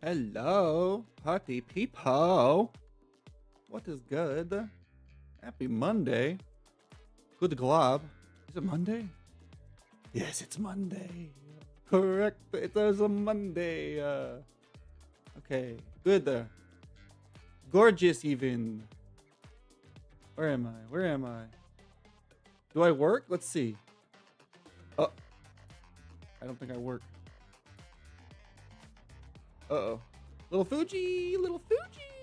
Hello, party people. What is good? Happy Monday. Good glob. Is it Monday? Yes, it's Monday. Correct. It is a Monday. Okay, good. Gorgeous, even. Where am I? Where am I? Do I work? Let's see. Oh, I don't think I work. Uh-oh. Little Fuji,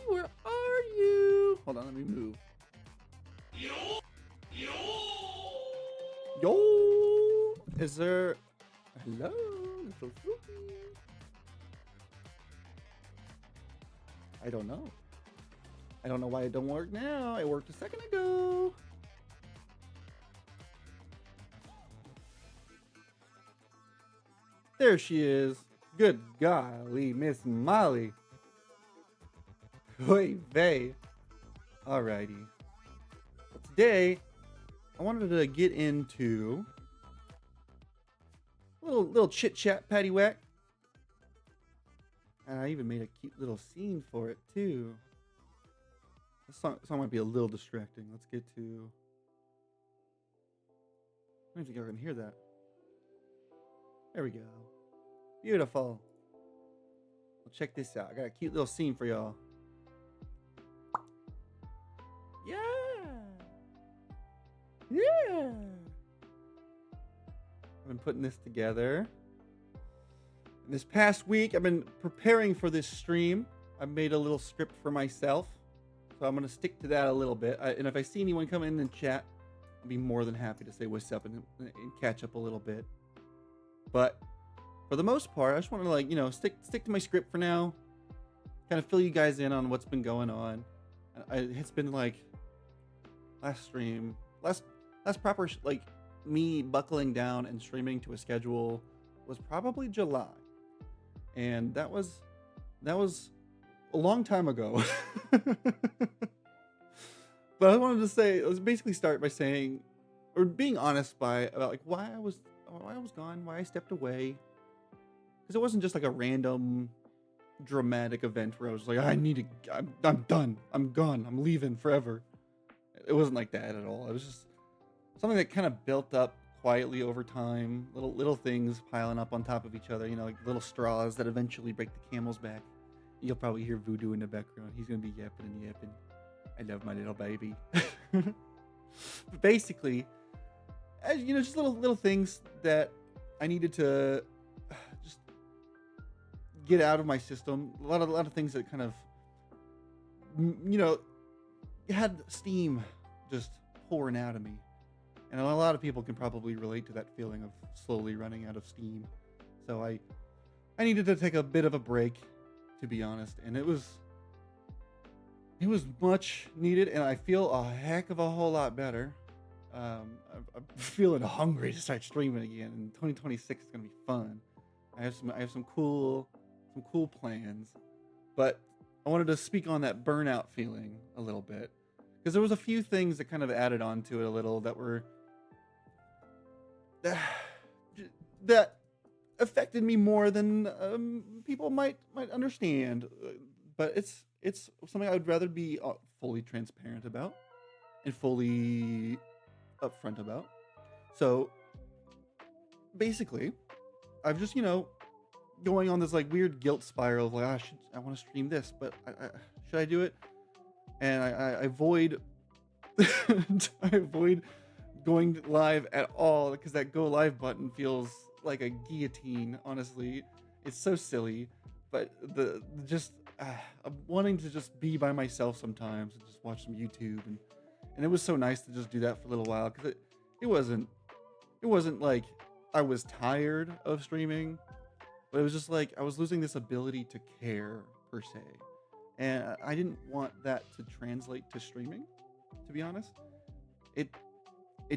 where are you? Hold on, let me move. Yo! Is there... Hello, little Fuji? I don't know. I don't know why it don't work now. It worked a second ago. There she is. Good golly, Miss Molly. Oy vey. Alrighty. Today, I wanted to get into a little chit chat, patty whack, and I even made a cute little scene for it too. This song might be a little distracting. Let's get to. I don't think y'all can hear that. There we go. Beautiful. Well, check this out. I got a cute little scene for y'all. Yeah. Yeah. I've been putting this together. This past week, I've been preparing for this stream. I made a little script for myself. So I'm going to stick to that a little bit. And if I see anyone come in and chat, I'll be more than happy to say what's up and catch up a little bit. But for the most part, I just want to stick to my script for now. Kind of fill you guys in on what's been going on. It's been like last proper me buckling down and streaming to a schedule was probably July, and that was a long time ago. But I wanted to say, let's basically start by saying, or being honest about like why I was gone, why I stepped away. Because it wasn't just like a random dramatic event where I was like, I'm done, I'm gone, I'm leaving forever. It wasn't like that at all. It was just something that kind of built up quietly over time, little things piling up on top of each other, like little straws that eventually break the camel's back. You'll probably hear Voodoo in the background. He's gonna be yapping and yapping. I love my little baby. But basically, just little things that I needed to just get out of my system. A lot of things that kind of, had steam just pouring out of me. And a lot of people can probably relate to that feeling of slowly running out of steam. So I needed to take a bit of a break, to be honest. And it was much needed, and I feel a heck of a whole lot better. I'm feeling hungry to start streaming again, and 2026 is gonna be fun. I have some cool plans, but I wanted to speak on that burnout feeling a little bit, because there was a few things that kind of added on to it a little that were that affected me more than people might understand. But it's something I would rather be fully transparent about and fully upfront about. So basically, I've just going on this like weird guilt spiral of like, I want to stream this, but should I do it? And I avoid I avoid going live at all, because that go live button feels like a guillotine. Honestly, it's so silly. But I'm wanting to just be by myself sometimes and just watch some YouTube, and it was so nice to just do that for a little while, because it wasn't like I was tired of streaming, but it was just like I was losing this ability to care per se, and I didn't want that to translate to streaming. To be honest, it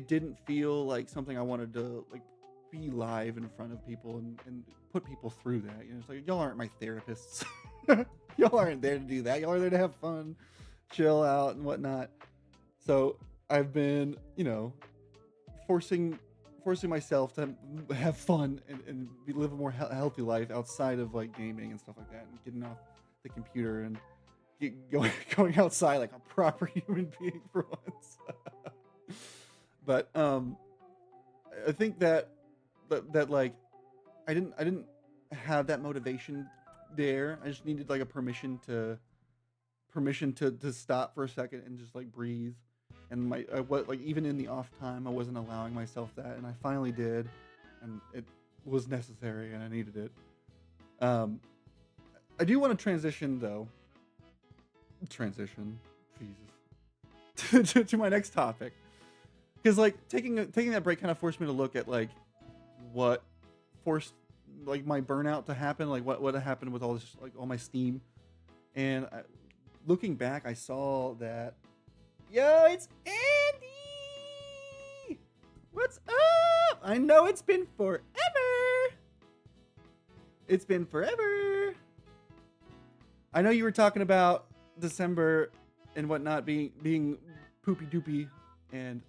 didn't feel like something I wanted to like be live in front of people and put people through that. It's like, y'all aren't my therapists. Y'all aren't there to do that. Y'all are there to have fun, chill out and whatnot. So I've been, forcing forcing myself to have fun and live a more healthy life outside of like gaming and stuff like that, and getting off the computer and going outside like a proper human being for once. But I think that like I didn't have that motivation there. I just needed like a permission to stop for a second and just like breathe. And what like even in the off time, I wasn't allowing myself that, and I finally did, and it was necessary, and I needed it. I do want to transition though. Jesus, to my next topic, because like taking that break kind of forced me to look at like what forced like my burnout to happen, like what happened with all this, like all my steam, and looking back, I saw that. Yo, it's Andy! What's up? I know it's been forever. It's been forever. I know you were talking about December and whatnot being poopy doopy, and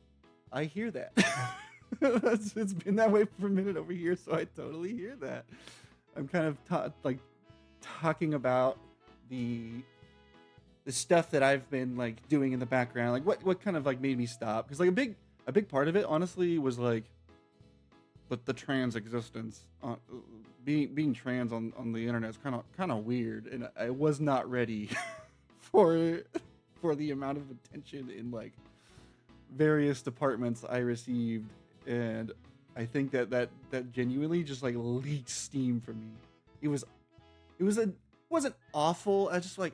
I hear that. It's been that way for a minute over here, so I totally hear that. I'm kind of talking about the stuff that I've been like doing in the background, like what kind of like made me stop, because like a big part of it honestly was like the trans existence. Being trans on the internet is kind of weird, and I was not ready for the amount of attention in like various departments I received, and I think that genuinely just like leaked steam for me. It wasn't awful. I just like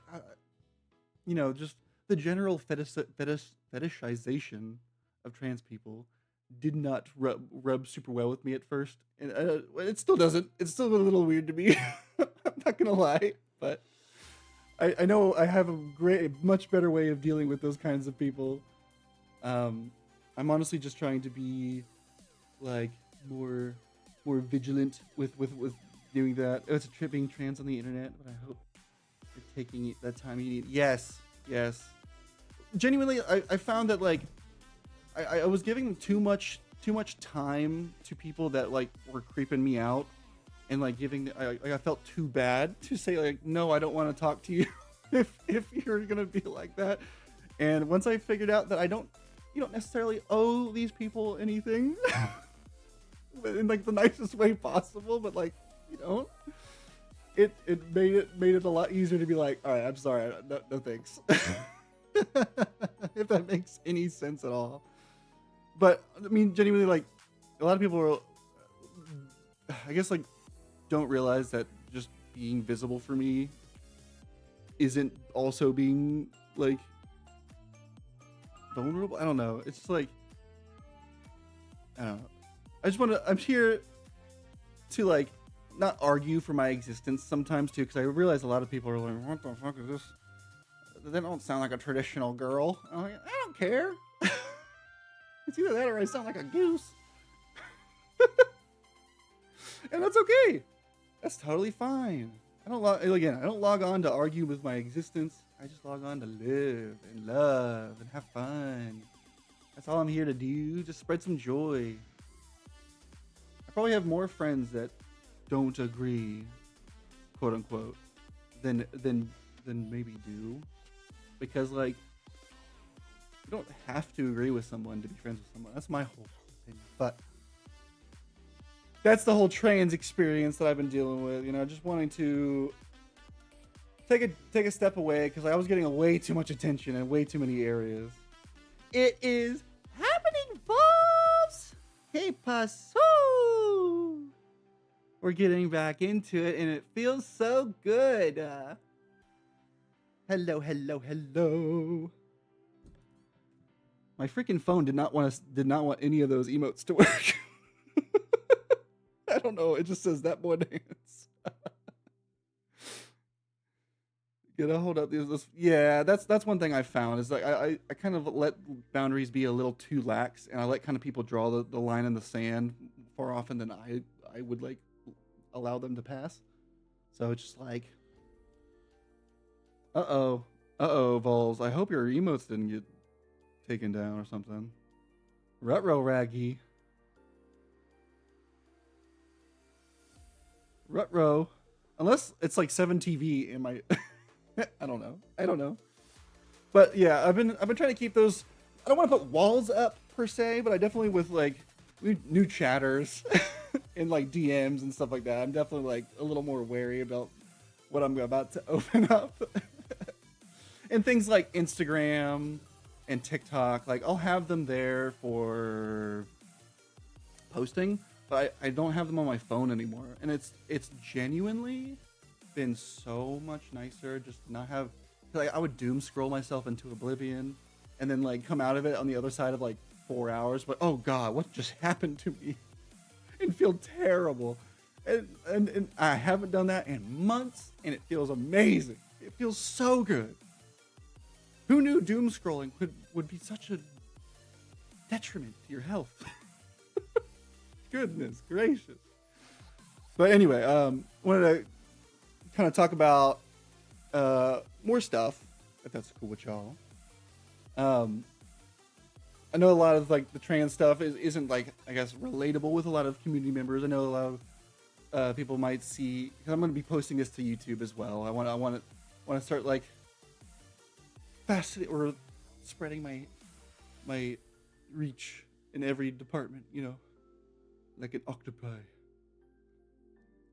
just the general fetishization of trans people did not rub super well with me at first, and it still doesn't. It's still a little weird to me. I'm not gonna lie, but I know I have a much better way of dealing with those kinds of people. I'm honestly just trying to be like more vigilant with doing that. It's a trip being trans on the internet, but I hope you're taking that time you need. Yes. Genuinely, I found that like I was giving too much time to people that like were creeping me out, and like I felt too bad to say like, no, I don't want to talk to you if you're gonna be like that. And once I figured out that you don't necessarily owe these people anything in like the nicest way possible, but like you don't. It made it a lot easier to be like, all right, I'm sorry, no thanks. If that makes any sense at all. But I mean, genuinely, like a lot of people are, I guess, like don't realize that just being visible for me isn't also being like vulnerable. I don't know. It's just like, I don't know. I'm here to like not argue for my existence sometimes too, because I realize a lot of people are like, what the fuck is this? They don't sound like a traditional girl. I'm like, I don't care. It's either that or I sound like a goose. And that's okay. That's totally fine. I don't log on to argue with my existence. I just log on to live and love and have fun. That's all I'm here to do. Just spread some joy. I probably have more friends that don't agree, quote unquote, than maybe do, because like you don't have to agree with someone to be friends with someone. That's my whole opinion. But that's the whole trans experience that I've been dealing with. Just wanting to take a step away, because I was getting way too much attention in way too many areas. It is happening, folks. Hey, paso. We're getting back into it, and it feels so good. Hello. My freaking phone did not want any of those emotes to work. I don't know. It just says that boy dance. Gotta hold up these. Yeah, that's one thing I found is like I kind of let boundaries be a little too lax, and I let kind of people draw the line in the sand far often than I would like allow them to pass. So it's just like, uh-oh, Vols, I hope your emotes didn't get taken down or something. Ruh-roh, Raggy. Rut-row. Unless it's like 7TV in my I don't know. I don't know. But yeah, I've been trying to keep those. I don't want to put walls up per se, but I definitely with like new chatters and like DMs and stuff like that. I'm definitely like a little more wary about what I'm about to open up. And things like Instagram and TikTok, like I'll have them there for posting, but I don't have them on my phone anymore. And it's genuinely been so much nicer just to not have, like I would doom scroll myself into oblivion and then like come out of it on the other side of like 4 hours, but oh god, what just happened to me? And feel terrible. And I haven't done that in months, and it feels amazing. It feels so good. Who knew doom scrolling would be such a detriment to your health? Goodness gracious. But anyway, wanted to kind of talk about more stuff, if that's cool with y'all. I know a lot of like the trans stuff isn't like, I guess, relatable with a lot of community members. I know a lot of people might see, because I'm going to be posting this to YouTube as well. I want to start like or spreading my reach in every department, you know, like an octopi.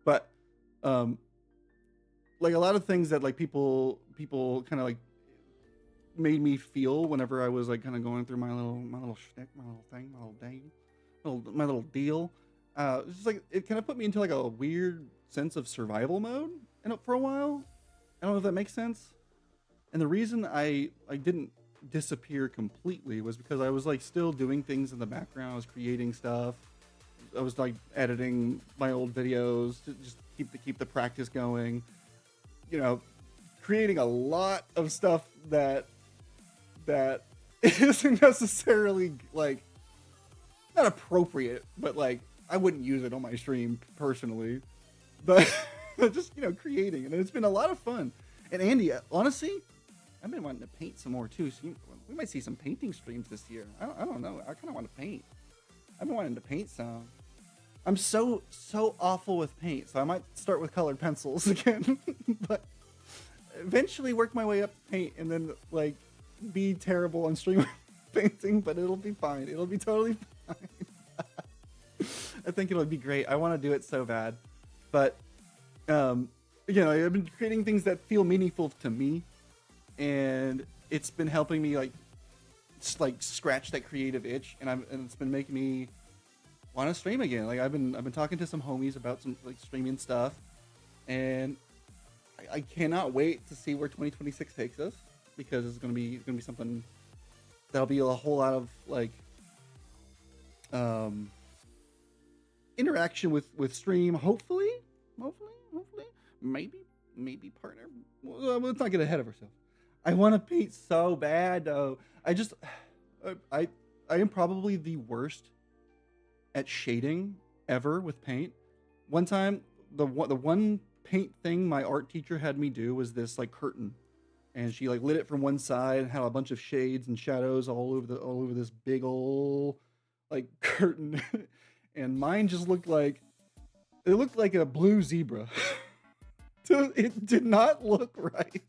But like a lot of things that like people kind of like made me feel whenever I was like kind of going through my little shtick, my little thing, my little deal. It's just like it kind of put me into like a weird sense of survival mode for a while. I don't know if that makes sense. And the reason I didn't disappear completely was because I was like still doing things in the background. I was creating stuff. I was like editing my old videos to just keep the practice going. You know, creating a lot of stuff that isn't necessarily like not appropriate, but like I wouldn't use it on my stream personally. But just, you know, creating, and it's been a lot of fun. And Andy, honestly, I've been wanting to paint some more too. So we might see some painting streams this year. I don't know. I kind of want to paint. I've been wanting to paint some. I'm so awful with paint, so I might start with colored pencils again. But eventually work my way up to paint, and then like be terrible on stream painting. But it'll be fine. It'll be totally fine. I think it'll be great. I want to do it so bad, but you know, I've been creating things that feel meaningful to me, and it's been helping me like scratch that creative itch, and it's been making me want to stream again. Like I've been talking to some homies about some like streaming stuff, and I cannot wait to see where 2026 takes us, because it's gonna be something that'll be a whole lot of like interaction with stream. Hopefully, maybe partner. Well, let's not get ahead of ourselves. I want to paint so bad though. I am probably the worst at shading ever with paint. One time, the one paint thing my art teacher had me do was this like curtain, and she like lit it from one side and had a bunch of shades and shadows all over this big old like curtain, and mine just looked like a blue zebra. It did not look right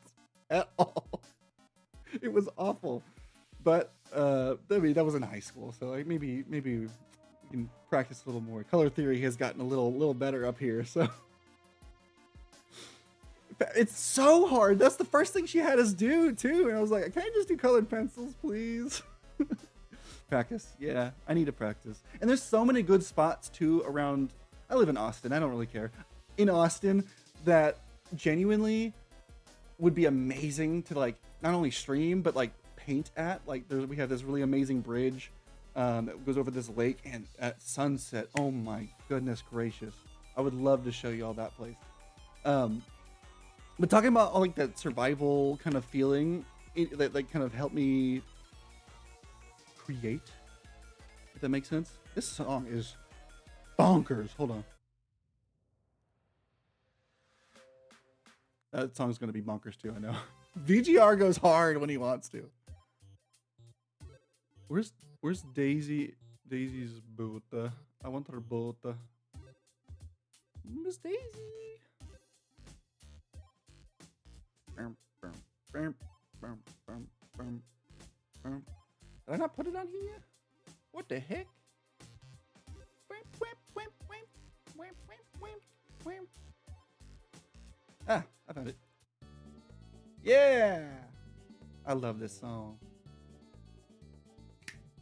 at all. It was awful. But I mean, that was in high school, so like maybe we can practice a little more. Color theory has gotten a little better up here, so it's so hard. That's the first thing she had us do too, and I was like, can I just do colored pencils, please? Practice, yeah, I need to practice. And there's so many good spots too around. I live in Austin. I don't really care. In Austin, that genuinely would be amazing to like not only stream but like paint at. Like we have this really amazing bridge that goes over this lake, and at sunset, oh my goodness gracious, I would love to show you all that place. But talking about all like that survival kind of feeling, that like kind of helped me create, if that makes sense. This song is bonkers. Hold on. That song's gonna be bonkers too, I know. VGR goes hard when he wants to. Where's Daisy? Daisy's boat. I want her boat. Miss Daisy. Did I not put it on here yet? What the heck? Ah, I found it. Yeah! I love this song.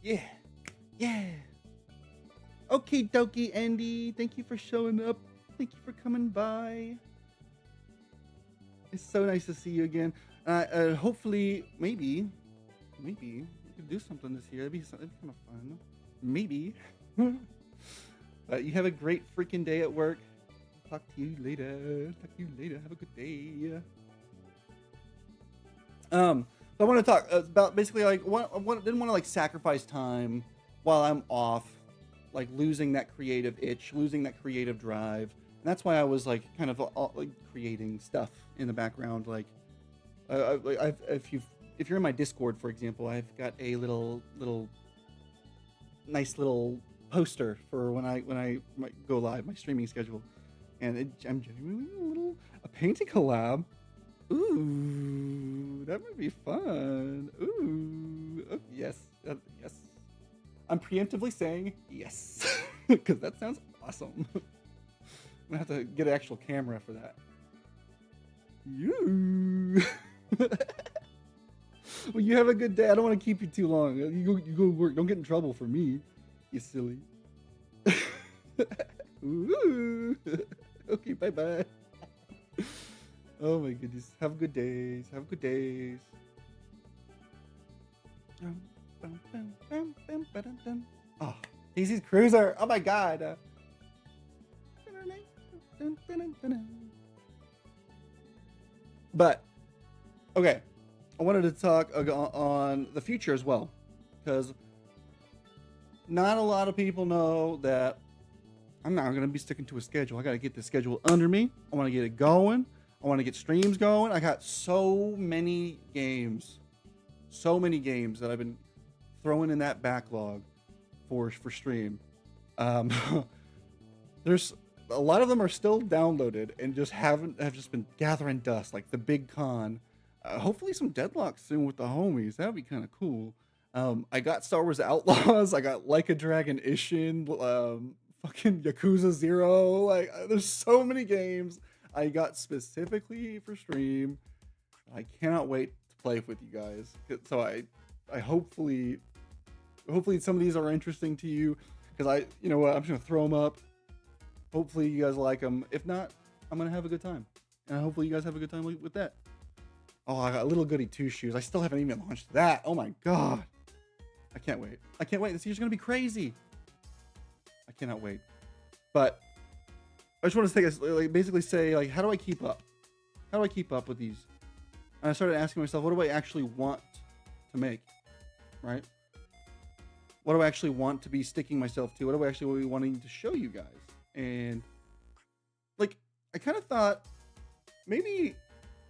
Yeah. Yeah. Okie dokie, Andy. Thank you for showing up. Thank you for coming by. It's so nice to see you again. Hopefully, maybe we could do something this year. That'd be kind of fun. Maybe. But you have a great freaking day at work. Talk to you later. Have a good day. So I want to talk about basically like what didn't want to like sacrifice time while I'm off, like losing that creative itch, losing that creative drive. And that's why I was like kind of like creating stuff in the background. Like, if you're in my Discord, for example, I've got a little nice little poster for when I might go live, my streaming schedule, and I'm genuinely a painting collab. Ooh, that might be fun. Ooh, oh, yes, yes. I'm preemptively saying yes because that sounds awesome. I'm gonna have to get an actual camera for that. You. Well, you have a good day. I don't want to keep you too long. You go work. Don't get in trouble for me, you silly. Ooh. Okay, bye. Oh my goodness. Have good days. Oh, Daisy's Cruiser. Oh my god. But, okay. I wanted to talk on the future as well. Because not a lot of people know that I'm not going to be sticking to a schedule. I got to get the schedule under me. I want to get it going. I want to get streams going. I got so many games that I've been throwing in that backlog for stream. There's a lot of them are still downloaded and have just been gathering dust, like the big con. Hopefully some deadlock soon with the homies. That would be kind of cool. I got Star Wars Outlaws. I got Like a Dragon Ishin. Fucking Yakuza 0. Like, there's so many games I got specifically for stream. I cannot wait to play with you guys. So I hopefully some of these are interesting to you, because you know what, I'm just gonna throw them up. Hopefully you guys like them. If not, I'm gonna have a good time, and hopefully you guys have a good time with that. Oh, I got Little Goody 2 Shoes. I still haven't even launched that. Oh my god, I can't wait. This year's gonna be crazy. I cannot wait. But I just want to basically say, like, how do I keep up? How do I keep up with these? And I started asking myself, what do I actually want to make? Right? What do I actually want to be sticking myself to? What do I actually be wanting to show you guys? And like, I kind of thought maybe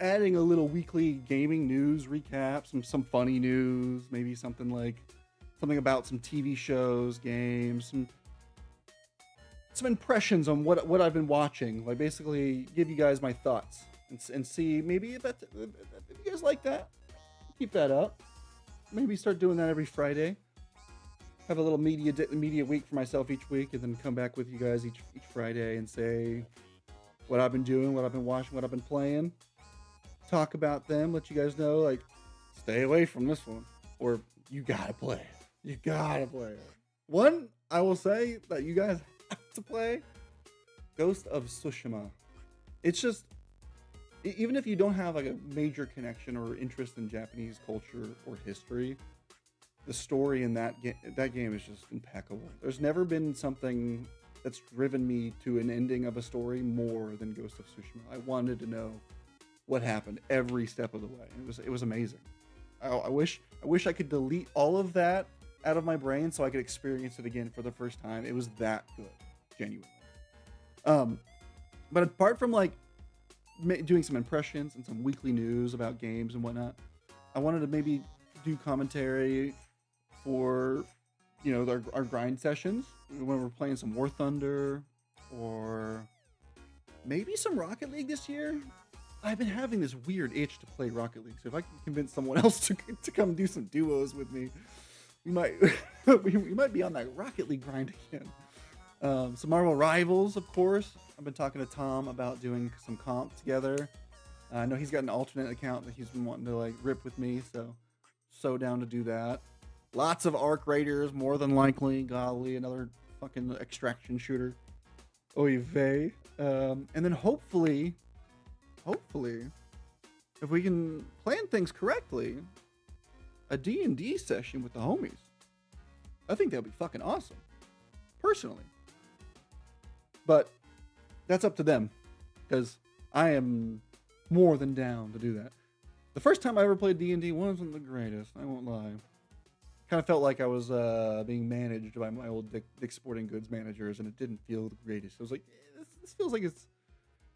adding a little weekly gaming news recap, some funny news, maybe something about some TV shows, games, some impressions on what I've been watching. Like, basically give you guys my thoughts and see maybe if you guys like that, keep that up. Maybe start doing that every Friday. Have a little media week for myself each week, and then come back with you guys each Friday and say what I've been doing, what I've been watching, what I've been playing. Talk about them, let you guys know, like, stay away from this one, or you gotta play it. You gotta play it. One, I will say that you guys have to play Ghost of Tsushima. It's just, even if you don't have like a major connection or interest in Japanese culture or history, the story in that game is just impeccable. There's never been something that's driven me to an ending of a story more than Ghost of Tsushima. I wanted to know what happened every step of the way. It was amazing. I wish I could delete all of that out of my brain so I could experience it again for the first time. It was that good, genuinely. But apart from like doing some impressions and some weekly news about games and whatnot, I wanted to maybe do commentary for, you know, our grind sessions when we're playing some War Thunder, or maybe some Rocket League this year. I've been having this weird itch to play Rocket League, so if I can convince someone else to come do some duos with me, we might we might be on that Rocket League grind again. Some Marvel Rivals, of course. I've been talking to Tom about doing some comp together. I know he's got an alternate account that he's been wanting to like rip with me, so down to do that. Lots of Arc Raiders, more than likely. Golly, another fucking extraction shooter. Oy vey. And then hopefully, if we can plan things correctly, a D&D session with the homies. I think that would be fucking awesome, personally. But that's up to them, because I am more than down to do that. The first time I ever played D&D wasn't the greatest, I won't lie. Kind of felt like I was being managed by my old Dick Sporting Goods managers, and it didn't feel the greatest. I was like, this feels like it's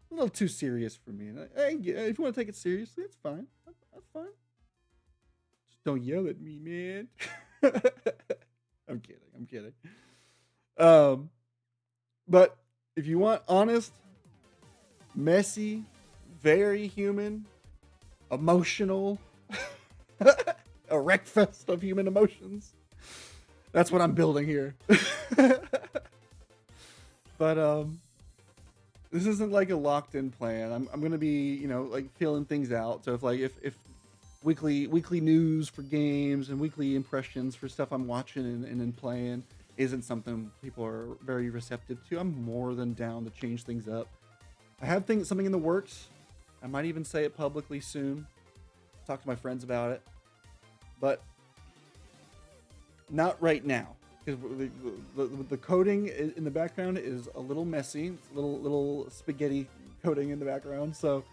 a little too serious for me. And if you want to take it seriously, it's fine. That's fine. Just don't yell at me, man. I'm kidding. But if you want honest, messy, very human, emotional, a wreckfest of human emotions, that's what I'm building here. But this isn't like a locked in plan. I'm gonna be, like feeling things out. So if weekly news for games and weekly impressions for stuff I'm watching and playing isn't something people are very receptive to, I'm more than down to change things up. I have something in the works. I might even say it publicly soon. Talk to my friends about it, but not right now, because the coding in the background is a little messy. It's little spaghetti coding in the background, so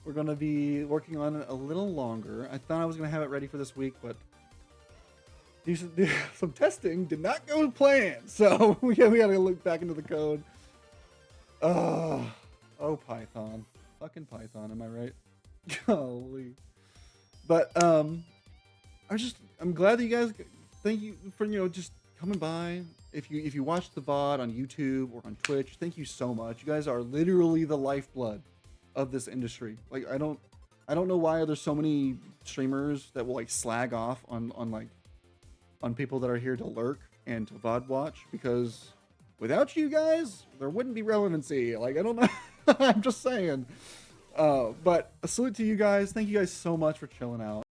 we're gonna be working on it a little longer. I thought I was gonna have it ready for this week, but some testing did not go to plan, so we gotta look back into the code. Oh, Python, fucking Python, am I right? Golly. But I'm glad that you guys, thank you for just coming by. If you watch the VOD on YouTube or on Twitch, thank you so much. You guys are literally the lifeblood of this industry. Like I don't know why there's so many streamers that will like slag off on people that are here to lurk and to VOD watch, because without you guys there wouldn't be relevancy. Like I don't know. I'm just saying. But a salute to you guys. Thank you guys so much for chilling out.